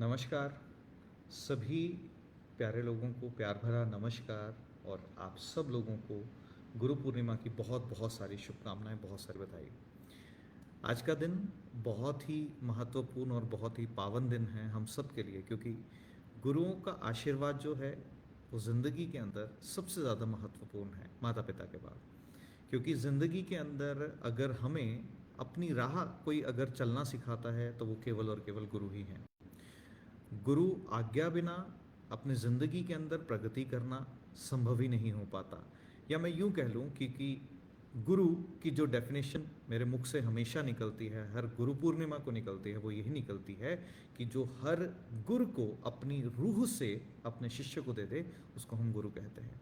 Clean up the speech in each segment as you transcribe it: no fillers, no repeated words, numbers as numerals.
नमस्कार सभी प्यारे लोगों को, प्यार भरा नमस्कार। और आप सब लोगों को गुरु पूर्णिमा की बहुत बहुत सारी शुभकामनाएं, बहुत सारी बधाई। आज का दिन बहुत ही महत्वपूर्ण और बहुत ही पावन दिन है हम सब के लिए, क्योंकि गुरुओं का आशीर्वाद जो है वो ज़िंदगी के अंदर सबसे ज़्यादा महत्वपूर्ण है माता पिता के बाद। क्योंकि ज़िंदगी के अंदर अगर हमें अपनी राह कोई अगर चलना सिखाता है तो वो केवल और केवल गुरु ही हैं। गुरु आज्ञा बिना अपनी ज़िंदगी के अंदर प्रगति करना संभव ही नहीं हो पाता। या मैं यूं कह लूं कि गुरु की जो डेफिनेशन मेरे मुख से हमेशा निकलती है, हर गुरु पूर्णिमा को निकलती है, वो यही निकलती है कि जो हर गुरु को अपनी रूह से अपने शिष्य को दे दे, उसको हम गुरु कहते हैं।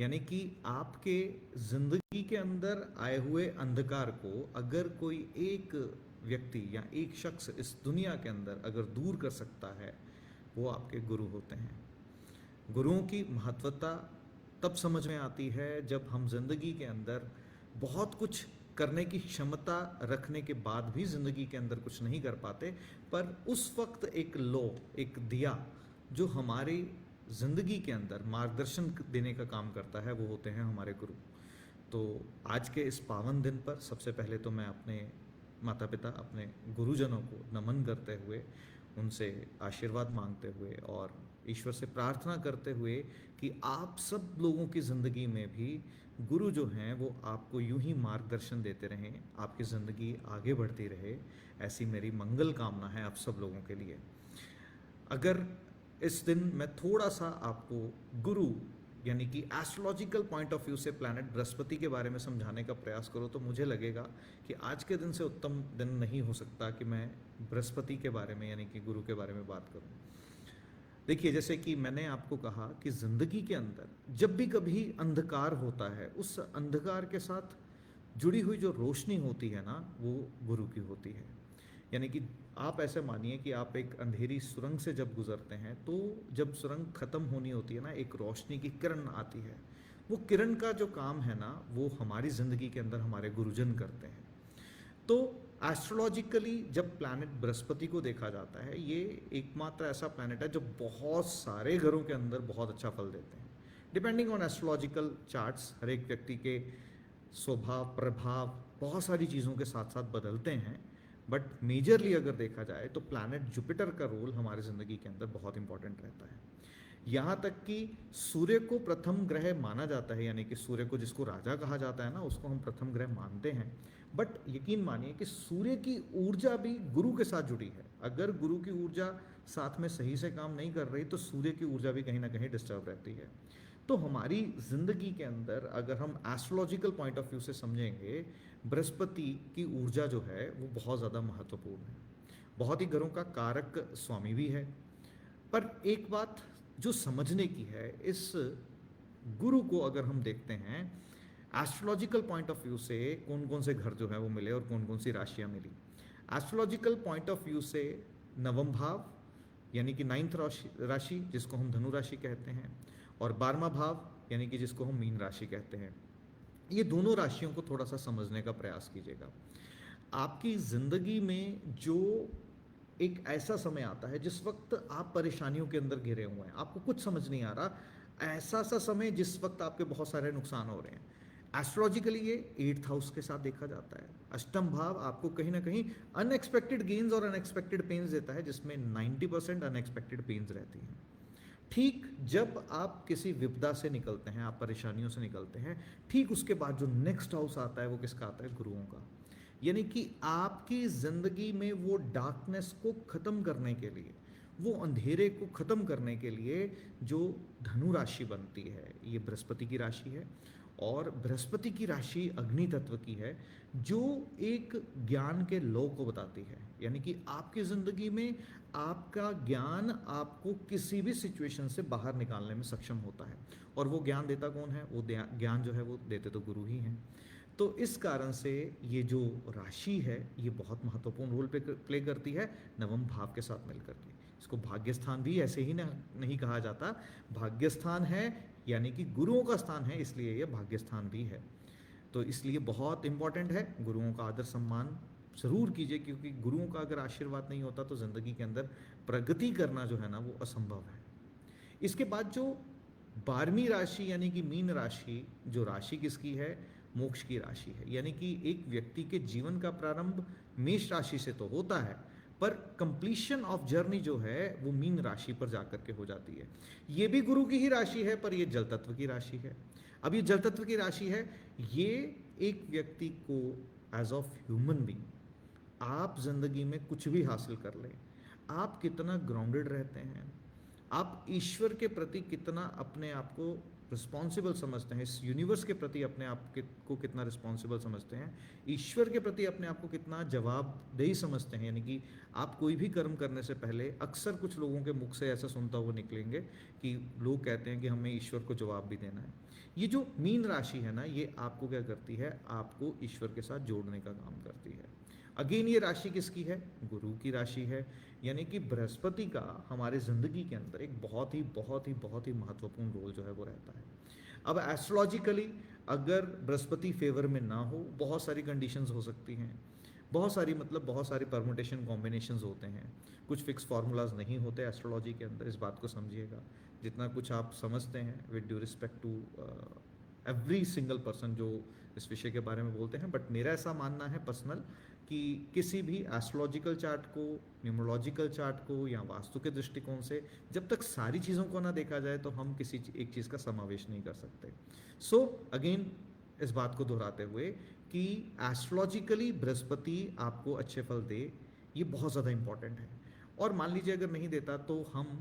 यानी कि आपके ज़िंदगी के अंदर आए हुए अंधकार को अगर कोई एक व्यक्ति या एक शख्स इस दुनिया के अंदर अगर दूर कर सकता है, वो आपके गुरु होते हैं। गुरुओं की महत्वता तब समझ में आती है जब हम जिंदगी के अंदर बहुत कुछ करने की क्षमता रखने के बाद भी जिंदगी के अंदर कुछ नहीं कर पाते, पर उस वक्त एक लो, एक दिया जो हमारी जिंदगी के अंदर मार्गदर्शन देने का काम करता है, वो होते हैं हमारे गुरु। तो आज के इस पावन दिन पर सबसे पहले तो मैं अपने माता पिता, अपने गुरुजनों को नमन करते हुए, उनसे आशीर्वाद मांगते हुए और ईश्वर से प्रार्थना करते हुए कि आप सब लोगों की ज़िंदगी में भी गुरु जो हैं वो आपको यूं ही मार्गदर्शन देते रहें, आपकी ज़िंदगी आगे बढ़ती रहे, ऐसी मेरी मंगल कामना है आप सब लोगों के लिए। अगर इस दिन मैं थोड़ा सा आपको गुरु यानी कि एस्ट्रोलॉजिकल पॉइंट ऑफ व्यू से प्लैनेट बृहस्पति के बारे में समझाने का प्रयास करूँ तो मुझे लगेगा कि आज के दिन से उत्तम दिन नहीं हो सकता कि मैं बृहस्पति के बारे में यानी कि गुरु के बारे में बात करूँ। देखिए, जैसे कि मैंने आपको कहा कि ज़िंदगी के अंदर जब भी कभी अंधकार होता है, उस अंधकार के साथ जुड़ी हुई जो रोशनी होती है ना, वो गुरु की होती है। यानी कि आप ऐसे मानिए कि आप एक अंधेरी सुरंग से जब गुजरते हैं तो जब सुरंग खत्म होनी होती है ना, एक रोशनी की किरण आती है। वो किरण का जो काम है ना, वो हमारी ज़िंदगी के अंदर हमारे गुरुजन करते हैं। तो एस्ट्रोलॉजिकली जब प्लैनेट बृहस्पति को देखा जाता है, ये एकमात्र ऐसा प्लैनेट है जो बहुत सारे घरों के अंदर बहुत अच्छा फल देते हैं। डिपेंडिंग ऑन एस्ट्रोलॉजिकल चार्ट्स, हर एक व्यक्ति के स्वभाव, प्रभाव बहुत सारी चीज़ों के साथ साथ बदलते हैं, बट मेजरली अगर देखा जाए तो प्लैनेट जुपिटर का रोल हमारी ज़िंदगी के अंदर बहुत इंपॉर्टेंट रहता है। यहाँ तक कि सूर्य को प्रथम ग्रह माना जाता है, यानी कि सूर्य को जिसको राजा कहा जाता है ना, उसको हम प्रथम ग्रह मानते हैं। बट यकीन मानिए कि सूर्य की ऊर्जा भी गुरु के साथ जुड़ी है। अगर गुरु की ऊर्जा साथ में सही से काम नहीं कर रही तो सूर्य की ऊर्जा भी कहीं ना कहीं डिस्टर्ब रहती है। तो हमारी ज़िंदगी के अंदर अगर हम एस्ट्रोलॉजिकल पॉइंट ऑफ व्यू से समझेंगे, बृहस्पति की ऊर्जा जो है वो बहुत ज़्यादा महत्वपूर्ण है, बहुत ही घरों का कारक स्वामी भी है। पर एक बात जो समझने की है, इस गुरु को अगर हम देखते हैं एस्ट्रोलॉजिकल पॉइंट ऑफ व्यू से, कौन कौन से घर जो है वो मिले और कौन कौन सी राशियाँ मिली। एस्ट्रोलॉजिकल पॉइंट ऑफ व्यू से नवम भाव यानी कि नाइन्थ राशि जिसको हम धनु राशि कहते हैं, और 12वां भाव यानी कि जिसको हम मीन राशि कहते हैं। ये दोनों राशियों को थोड़ा सा समझने का प्रयास कीजिएगा। आपकी ज़िंदगी में जो एक ऐसा समय आता है जिस वक्त आप परेशानियों के अंदर घिरे हुए हैं, आपको कुछ समझ नहीं आ रहा, ऐसा सा समय जिस वक्त आपके बहुत सारे नुकसान हो रहे हैं। एस्ट्रोलॉजिकली ये 8th हाउस के साथ देखा जाता है। अष्टम भाव आपको कहीं ना कहीं अनएक्सपेक्टेड गेन्स और अनएक्सपेक्टेड पेन्स देता है, जिसमें 90% अनएक्सपेक्टेड पेन्स रहती हैं। ठीक जब आप किसी विपदा से निकलते हैं, आप परेशानियों से निकलते हैं, ठीक उसके बाद जो नेक्स्ट हाउस आता है वो किसका आता है? गुरुओं का। यानी कि आपकी ज़िंदगी में वो डार्कनेस को ख़त्म करने के लिए, वो अंधेरे को ख़त्म करने के लिए जो धनु राशि बनती है, ये बृहस्पति की राशि है। और बृहस्पति की राशि अग्नि तत्व की है, जो एक ज्ञान के लो को बताती है। यानी कि आपकी ज़िंदगी में आपका ज्ञान आपको किसी भी सिचुएशन से बाहर निकालने में सक्षम होता है। और वो ज्ञान देता कौन है? वो ज्ञान जो है वो देते तो गुरु ही हैं। तो इस कारण से ये जो राशि है ये बहुत महत्वपूर्ण रोल प्ले करती है नवम भाव के साथ मिलकर के। इसको भाग्यस्थान भी ऐसे ही नहीं कहा जाता, भाग्यस्थान है यानी कि गुरुओं का स्थान है, इसलिए ये भाग्यस्थान भी है। तो इसलिए बहुत इंपॉर्टेंट है गुरुओं का आदर सम्मान ज़रूर कीजिए, क्योंकि गुरुओं का अगर आशीर्वाद नहीं होता तो ज़िंदगी के अंदर प्रगति करना जो है ना वो असंभव है। इसके बाद जो 12वीं राशि यानी कि मीन राशि, जो राशि किसकी है? मोक्ष की राशि है। यानी कि एक व्यक्ति के जीवन का प्रारंभ मेष राशि से तो होता है, पर कंप्लीशन ऑफ जर्नी जो है वो मीन राशि पर जाकर के हो जाती है। ये भी गुरु की ही राशि है, पर ये जल तत्व की राशि है। अब ये जल तत्व की राशि है, ये एक व्यक्ति को एज ऑफ ह्यूमन बीइंग, आप जिंदगी में कुछ भी हासिल कर लें, आप कितना ग्राउंडेड रहते हैं, आप ईश्वर के प्रति कितना अपने आप को रिस्पॉन्सिबल समझते हैं, इस यूनिवर्स के प्रति अपने आप को कितना रिस्पॉन्सिबल समझते हैं, ईश्वर के प्रति अपने आप को कितना जवाबदेही समझते हैं। यानी कि आप कोई भी कर्म करने से पहले, अक्सर कुछ लोगों के मुख से ऐसा सुनता हुआ निकलेंगे कि लोग कहते हैं कि हमें ईश्वर को जवाब भी देना है। ये जो मीन राशि है ना, ये आपको क्या करती है? आपको ईश्वर के साथ जोड़ने का काम करती है। अगेन ये राशि किसकी है? गुरु की राशि है। यानी कि बृहस्पति का हमारे ज़िंदगी के अंदर एक बहुत ही महत्वपूर्ण रोल जो है वो रहता है। अब एस्ट्रोलॉजिकली अगर बृहस्पति फेवर में ना हो, बहुत सारी कंडीशंस हो सकती हैं, बहुत सारी परमुटेशन कॉम्बिनेशंस होते हैं, कुछ फिक्स फार्मूलाज नहीं होते एस्ट्रोलॉजी के अंदर, इस बात को समझिएगा। जितना कुछ आप समझते हैं with due respect to every single person जो इस विषय के बारे में बोलते हैं, बट मेरा ऐसा मानना है पर्सनल कि किसी भी एस्ट्रोलॉजिकल चार्ट को, न्यूमरोलॉजिकल चार्ट को या वास्तु के दृष्टिकोण से जब तक सारी चीज़ों को ना देखा जाए तो हम किसी एक चीज़ का समावेश नहीं कर सकते। सो अगेन इस बात को दोहराते हुए कि एस्ट्रोलॉजिकली बृहस्पति आपको अच्छे फल दे, ये बहुत ज़्यादा इंपॉर्टेंट है। और मान लीजिए अगर नहीं देता तो हम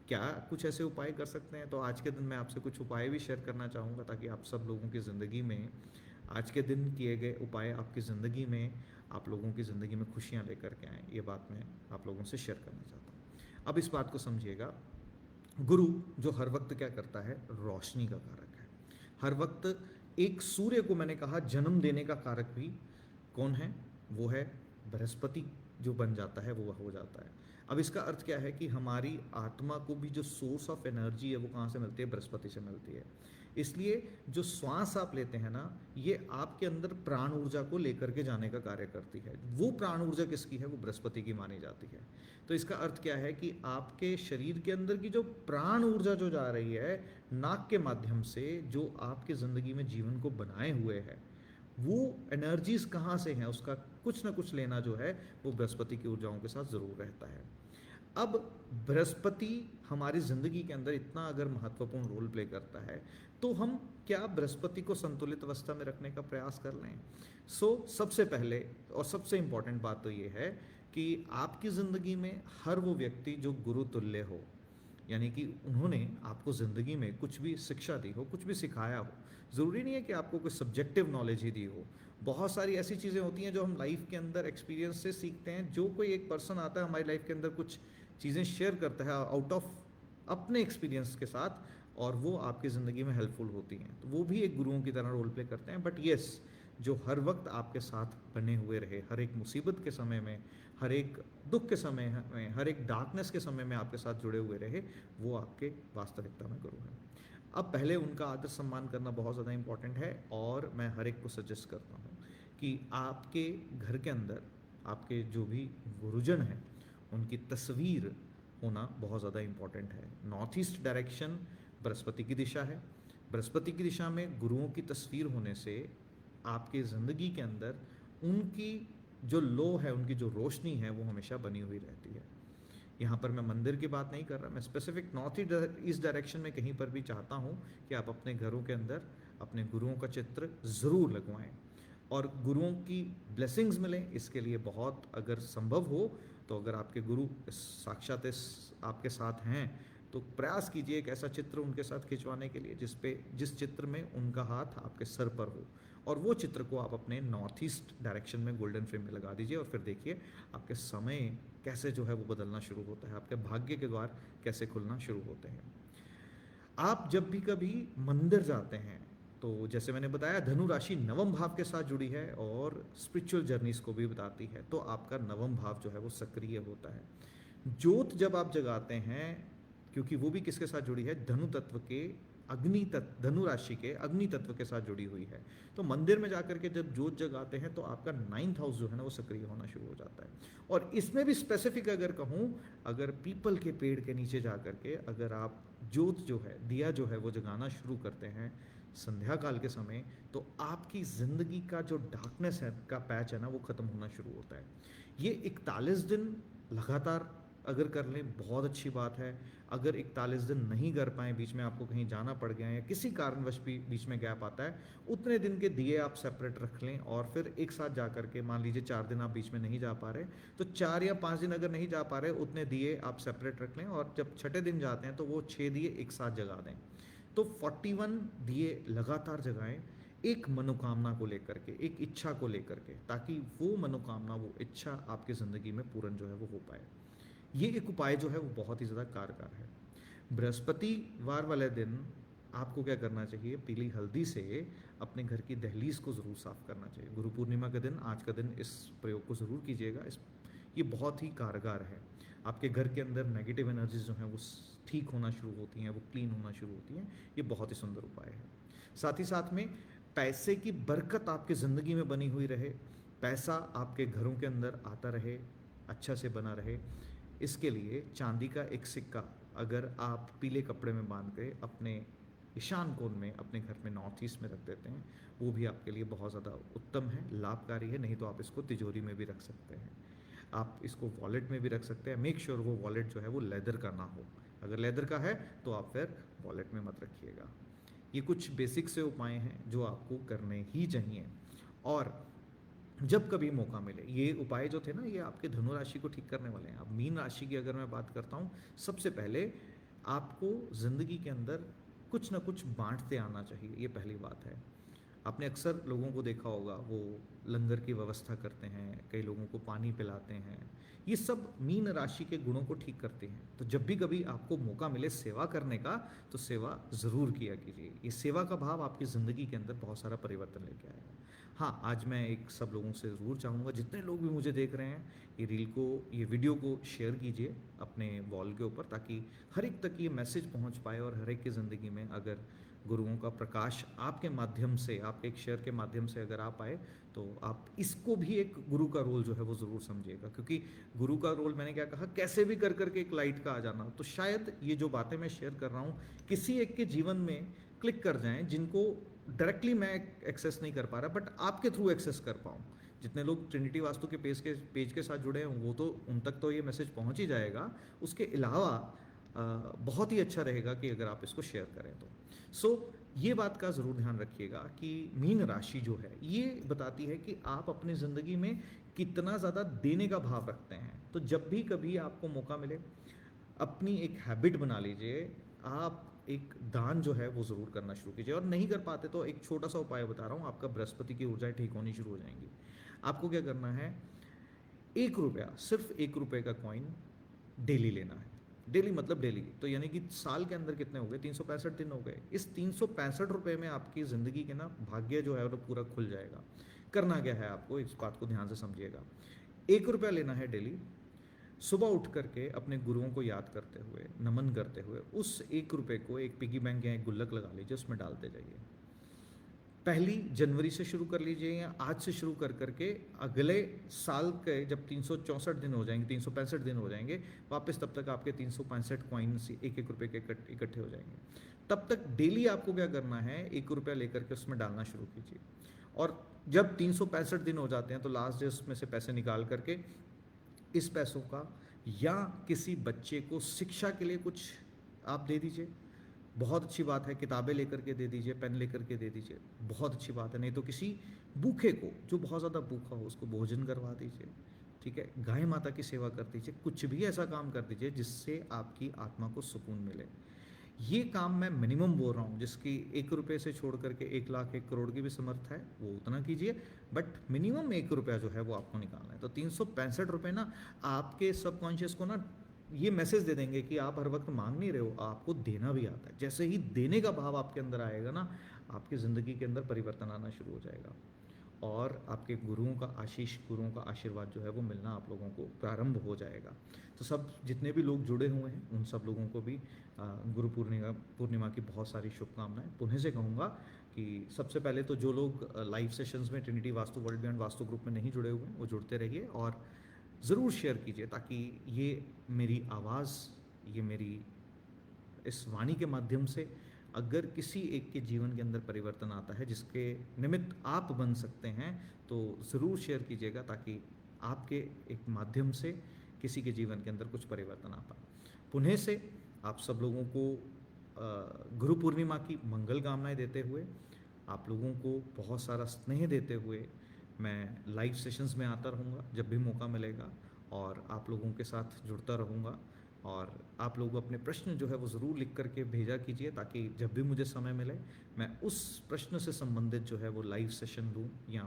क्या कुछ ऐसे उपाय कर सकते हैं? तो आज के दिन मैं आपसे कुछ उपाय भी शेयर करना चाहूँगा, ताकि आप सब लोगों की ज़िंदगी में आज के दिन किए गए उपाय आपकी ज़िंदगी में, आप लोगों की ज़िंदगी में खुशियाँ लेकर के आएँ। ये बात मैं आप लोगों से शेयर करना चाहता हूँ। अब इस बात को समझिएगा, गुरु जो हर वक्त क्या करता है? रोशनी का कारक है। हर वक्त एक सूर्य को मैंने कहा जन्म देने का कारक भी कौन है? वो है बृहस्पति, जो बन जाता है वो हो जाता है। अब इसका अर्थ क्या है कि हमारी आत्मा को भी जो सोर्स ऑफ एनर्जी है वो कहाँ से मिलती है? बृहस्पति से मिलती है। इसलिए जो श्वास आप लेते हैं ना, ये आपके अंदर प्राण ऊर्जा को लेकर के जाने का कार्य करती है। वो प्राण ऊर्जा किसकी है? वो बृहस्पति की मानी जाती है। तो इसका अर्थ क्या है कि आपके शरीर के अंदर की जो प्राण ऊर्जा जो जा रही है नाक के माध्यम से, जो आपके ज़िंदगी में जीवन को बनाए हुए है, वो एनर्जीज कहाँ से हैं? उसका कुछ ना कुछ लेना जो है वो बृहस्पति की ऊर्जाओं के साथ ज़रूर रहता है। अब बृहस्पति हमारी ज़िंदगी के अंदर इतना अगर महत्वपूर्ण रोल प्ले करता है, तो हम क्या बृहस्पति को संतुलित अवस्था में रखने का प्रयास कर लें? सबसे पहले और सबसे इम्पॉर्टेंट बात तो ये है कि आपकी ज़िंदगी में हर वो व्यक्ति जो गुरु तुल्य हो, यानी कि उन्होंने आपको ज़िंदगी में कुछ भी शिक्षा दी हो, कुछ भी सिखाया हो। ज़रूरी नहीं है कि आपको कोई सब्जेक्टिव नॉलेज ही दी हो। बहुत सारी ऐसी चीज़ें होती हैं जो हम लाइफ के अंदर एक्सपीरियंस से सीखते हैं। जो कोई एक पर्सन आता है हमारी लाइफ के अंदर, कुछ चीज़ें शेयर करता है आउट ऑफ अपने एक्सपीरियंस के साथ, और वो आपकी ज़िंदगी में हेल्पफुल होती हैं, तो वो भी एक गुरुओं की तरह रोल प्ले करते हैं। बट येस, जो हर वक्त आपके साथ बने हुए रहे, हर एक मुसीबत के समय में, हर एक दुख के समय में, हर एक डार्कनेस के समय में आपके साथ जुड़े हुए रहे, वो आपके वास्तविकता में गुरु हैं। अब पहले उनका आदर सम्मान करना बहुत ज़्यादा इंपॉर्टेंट है, और मैं हर एक को सजेस्ट करता हूँ कि आपके घर के अंदर आपके जो भी गुरुजन हैं उनकी तस्वीर होना बहुत ज़्यादा इंपॉर्टेंट है। नॉर्थ ईस्ट डायरेक्शन बृहस्पति की दिशा है। बृहस्पति की दिशा में गुरुओं की तस्वीर होने से आपके ज़िंदगी के अंदर उनकी जो लो है, उनकी जो रोशनी है, वो हमेशा बनी हुई रहती है। यहाँ पर मैं मंदिर की बात नहीं कर रहा, मैं स्पेसिफिक नॉर्थ ईस्ट डायरेक्शन में कहीं पर भी चाहता हूँ कि आप अपने घरों के अंदर अपने गुरुओं का चित्र ज़रूर लगवाएं और गुरुओं की ब्लेसिंग्स मिलें। इसके लिए बहुत अगर संभव हो तो अगर आपके गुरु साक्षात आपके साथ हैं तो प्रयास कीजिए एक ऐसा चित्र उनके साथ खिंचवाने के लिए जिस चित्र में उनका हाथ आपके सर पर हो, और वो चित्र को आप अपने नॉर्थ ईस्ट डायरेक्शन में गोल्डन फ्रेम में लगा दीजिए। और फिर देखिए आपके समय कैसे जो है वो बदलना शुरू होता है, आपके भाग्य के द्वार कैसे खुलना शुरू होते हैं। आप जब भी कभी मंदिर जाते हैं तो जैसे मैंने बताया, धनु राशि नवम भाव के साथ जुड़ी है और स्पिरिचुअल जर्नीज को भी बताती है, तो आपका नवम भाव जो है वो सक्रिय होता है। ज्योत जब आप जगाते हैं, क्योंकि वो भी किसके साथ जुड़ी है? धनु तत्व के अग्नि तत्व, धनु राशि के अग्नि तत्व के साथ जुड़ी हुई है। तो मंदिर में जाकर के जब जोत जगाते हैं तो आपका 9th हाउस जो है ना वो सक्रिय होना शुरू हो जाता है। और इसमें भी स्पेसिफिक अगर कहूँ, अगर पीपल के पेड़ के नीचे जा करके अगर आप जोत जो है, दिया जो है वो जगाना शुरू करते हैं संध्या काल के समय, तो आपकी ज़िंदगी का जो डार्कनेस है का पैच है ना वो ख़त्म होना शुरू होता है। ये 41 दिन लगातार अगर कर लें बहुत अच्छी बात है। अगर 41 दिन नहीं कर पाएँ, बीच में आपको कहीं जाना पड़ गया या किसी कारणवश भी बीच में गैप आता है, उतने दिन के दिए आप सेपरेट रख लें और फिर एक साथ जा कर के, मान लीजिए 4 दिन आप बीच में नहीं जा पा रहे, तो 4 या 5 दिन अगर नहीं जा पा रहे, उतने दिए आप सेपरेट रख लें और जब छठे दिन जाते हैं तो वो 6 दिए एक साथ जगा दें। तो 41 दिए लगातार जगाएं, एक मनोकामना को लेकर के, एक इच्छा को लेकर के, ताकि वो मनोकामना, वो इच्छा आपकी ज़िंदगी में पूर्ण जो है वो हो पाए। ये एक उपाय जो है वो बहुत ही ज़्यादा कारगर है। बृहस्पतिवार वाले दिन आपको क्या करना चाहिए, पीली हल्दी से अपने घर की दहलीज को ज़रूर साफ़ करना चाहिए। गुरु पूर्णिमा के दिन, आज का दिन, इस प्रयोग को ज़रूर कीजिएगा। ये बहुत ही कारगर है। आपके घर के अंदर नेगेटिव एनर्जीज जो हैं वो ठीक होना शुरू होती हैं, वो क्लीन होना शुरू होती हैं। ये बहुत ही सुंदर उपाय है। साथ ही साथ में पैसे की बरकत आपकी ज़िंदगी में बनी हुई रहे, पैसा आपके घरों के अंदर आता रहे, अच्छा से बना रहे, इसके लिए चांदी का एक सिक्का अगर आप पीले कपड़े में बांध के अपने ईशान कोण में अपने घर में नॉर्थ ईस्ट में रख देते हैं, वो भी आपके लिए बहुत ज़्यादा उत्तम है, लाभकारी है। नहीं तो आप इसको तिजोरी में भी रख सकते हैं, आप इसको वॉलेट में भी रख सकते हैं। मेक श्योर वो वॉलेट जो है वो लेदर का ना हो। अगर लेदर का है तो आप फिर वॉलेट में मत रखिएगा। ये कुछ बेसिक से उपाय हैं जो आपको करने ही चाहिए। और जब कभी मौका मिले, ये उपाय जो थे ना ये आपके धनु राशि को ठीक करने वाले हैं। अब मीन राशि की अगर मैं बात करता हूँ, सबसे पहले आपको ज़िंदगी के अंदर कुछ ना कुछ बांटते आना चाहिए, ये पहली बात है। आपने अक्सर लोगों को देखा होगा, वो लंगर की व्यवस्था करते हैं, कई लोगों को पानी पिलाते हैं, ये सब मीन राशि के गुणों को ठीक करते हैं। तो जब भी कभी आपको मौका मिले सेवा करने का, तो सेवा ज़रूर किया कीजिए। ये सेवा का भाव आपकी ज़िंदगी के अंदर बहुत सारा परिवर्तन लेके आएगा। हाँ, आज मैं एक सब लोगों से ज़रूर चाहूँगा, जितने लोग भी मुझे देख रहे हैं, ये रील को, ये वीडियो को शेयर कीजिए अपने वॉल के ऊपर, ताकि हर एक तक ये मैसेज पहुँच पाए और हर एक की ज़िंदगी में अगर गुरुओं का प्रकाश आपके माध्यम से, आपके एक शेयर के माध्यम से अगर आ पाए, तो आप इसको भी एक गुरु का रोल जो है वो ज़रूर समझिएगा। क्योंकि गुरु का रोल, मैंने क्या कहा, कैसे भी कर करके एक लाइट का आ जाना। तो शायद ये जो बातें मैं शेयर कर रहा हूँ किसी एक के जीवन में क्लिक कर जाएं, जिनको डायरेक्टली मैं एक्सेस नहीं कर पा रहा, बट आपके थ्रू एक्सेस कर पाऊँ। जितने लोग ट्रिनिटी वास्तु के पेज के साथ जुड़े हैं, वो तो उन तक तो ये मैसेज पहुँच ही जाएगा। उसके अलावा बहुत ही अच्छा रहेगा कि अगर आप इसको शेयर करें तो। ये बात का ज़रूर ध्यान रखिएगा कि मीन राशि जो है ये बताती है कि आप अपनी ज़िंदगी में कितना ज़्यादा देने का भाव रखते हैं। तो जब भी कभी आपको मौका मिले, अपनी एक हैबिट बना लीजिए, आप एक दान जो है वो ज़रूर करना शुरू कीजिए। और नहीं कर पाते तो एक छोटा सा उपाय बता रहा हूँ, आपका बृहस्पति की ऊर्जाएं ठीक होनी शुरू हो जाएंगी। आपको क्या करना है, 1 रुपया, सिर्फ 1 रुपये का कॉइन डेली लेना है। डेली मतलब डेली, तो यानी कि साल के अंदर कितने हो गए, 365 दिन हो गए। इस 365 रुपये में आपकी ज़िंदगी के ना भाग्य जो है वो पूरा खुल जाएगा। करना क्या है आपको, इस बात को ध्यान से समझिएगा। 1 रुपया लेना है डेली। सुबह उठ करके अपने गुरुओं को याद करते हुए, नमन करते हुए, उस 1 रुपये को एक पिगी बैंक या एक गुल्लक लगा लीजिए, उसमें डालते जाइए। 1 जनवरी से शुरू कर लीजिए या आज से शुरू कर करके अगले साल के जब 364 दिन हो जाएंगे, 365 दिन हो जाएंगे वापस, तब तक आपके 365 कॉइन्स 1-1 रुपये के इकट्ठे हो जाएंगे। तब तक डेली आपको क्या करना है, 1 रुपया लेकर के उसमें डालना शुरू कीजिए। और जब 365 दिन हो जाते हैं तो लास्ट डे उसमें से पैसे निकाल करके इस पैसों का या किसी बच्चे को शिक्षा के लिए कुछ आप दे दीजिए। बहुत अच्छी बात है, किताबें लेकर के दे दीजिए, पेन लेकर के दे दीजिए, बहुत अच्छी बात है। नहीं तो किसी भूखे को, जो बहुत ज़्यादा भूखा हो, उसको भोजन करवा दीजिए, ठीक है। गाय माता की सेवा कर दीजिए, कुछ भी ऐसा काम कर दीजिए जिससे आपकी आत्मा को सुकून मिले। ये काम मैं मिनिमम बोल रहा हूँ, जिसकी 1 रुपये से छोड़ करके 1 लाख 1 करोड़ की भी समर्थ है, वो उतना कीजिए, बट मिनिमम 1 रुपया जो है वो आपको निकालना है। तो 365 रुपये ना आपके सबकॉन्शियस को ना ये मैसेज दे देंगे कि आप हर वक्त मांग नहीं रहे हो, आपको देना भी आता है। जैसे ही देने का भाव आपके अंदर आएगा ना, आपकी ज़िंदगी के अंदर परिवर्तन आना शुरू हो जाएगा। और आपके गुरुओं का आशीष, गुरुओं का आशीर्वाद जो है वो मिलना आप लोगों को प्रारंभ हो जाएगा। तो सब जितने भी लोग जुड़े हुए हैं उन सब लोगों को भी गुरु पूर्णिमा की बहुत सारी शुभकामनाएं। पुनः से कहूँगा कि सबसे पहले तो जो लोग लाइव सेशंस में Trinity vastu world beyond vastu group में नहीं जुड़े हुए हैं वो जुड़ते रहिए और ज़रूर शेयर कीजिए, ताकि ये मेरी आवाज़, ये मेरी इस वाणी के माध्यम से अगर किसी एक के जीवन के अंदर परिवर्तन आता है जिसके निमित्त आप बन सकते हैं, तो ज़रूर शेयर कीजिएगा, ताकि आपके एक माध्यम से किसी के जीवन के अंदर कुछ परिवर्तन आ पाए। पुनः से आप सब लोगों को गुरु पूर्णिमा की मंगल कामनाएं देते हुए, आप लोगों को बहुत सारा स्नेह देते हुए, मैं लाइव सेशंस में आता रहूँगा जब भी मौका मिलेगा और आप लोगों के साथ जुड़ता रहूँगा। और आप लोग अपने प्रश्न जो है वो ज़रूर लिख करके भेजा कीजिए, ताकि जब भी मुझे समय मिले मैं उस प्रश्न से संबंधित जो है वो लाइव सेशन लूँ या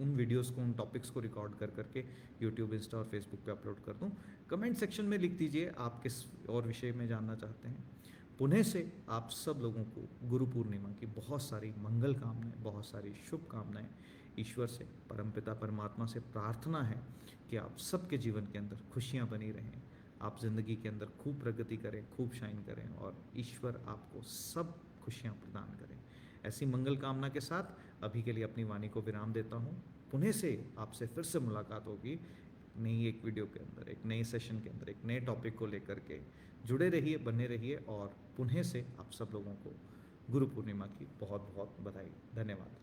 उन वीडियोस को, उन टॉपिक्स को रिकॉर्ड कर करके यूट्यूब, इंस्टा और फेसबुक पे अपलोड कर दूँ। कमेंट सेक्शन में लिख दीजिए आप किस और विषय में जानना चाहते हैं। पुनः से आप सब लोगों को गुरु पूर्णिमा की बहुत सारी मंगल कामनाएं, बहुत सारी शुभकामनाएं। ईश्वर से, परमपिता परमात्मा से प्रार्थना है कि आप सबके जीवन के अंदर खुशियां बनी रहें, आप ज़िंदगी के अंदर खूब प्रगति करें, खूब शाइन करें और ईश्वर आपको सब खुशियां प्रदान करें। ऐसी मंगल कामना के साथ अभी के लिए अपनी वाणी को विराम देता हूँ। पुनः से आपसे फिर से मुलाकात होगी नई एक वीडियो के अंदर, एक नए सेशन के अंदर, एक नए टॉपिक को लेकर के। जुड़े रहिए, बने रहिए और पुनः से आप सब लोगों को गुरु पूर्णिमा की बहुत बहुत बधाई। धन्यवाद।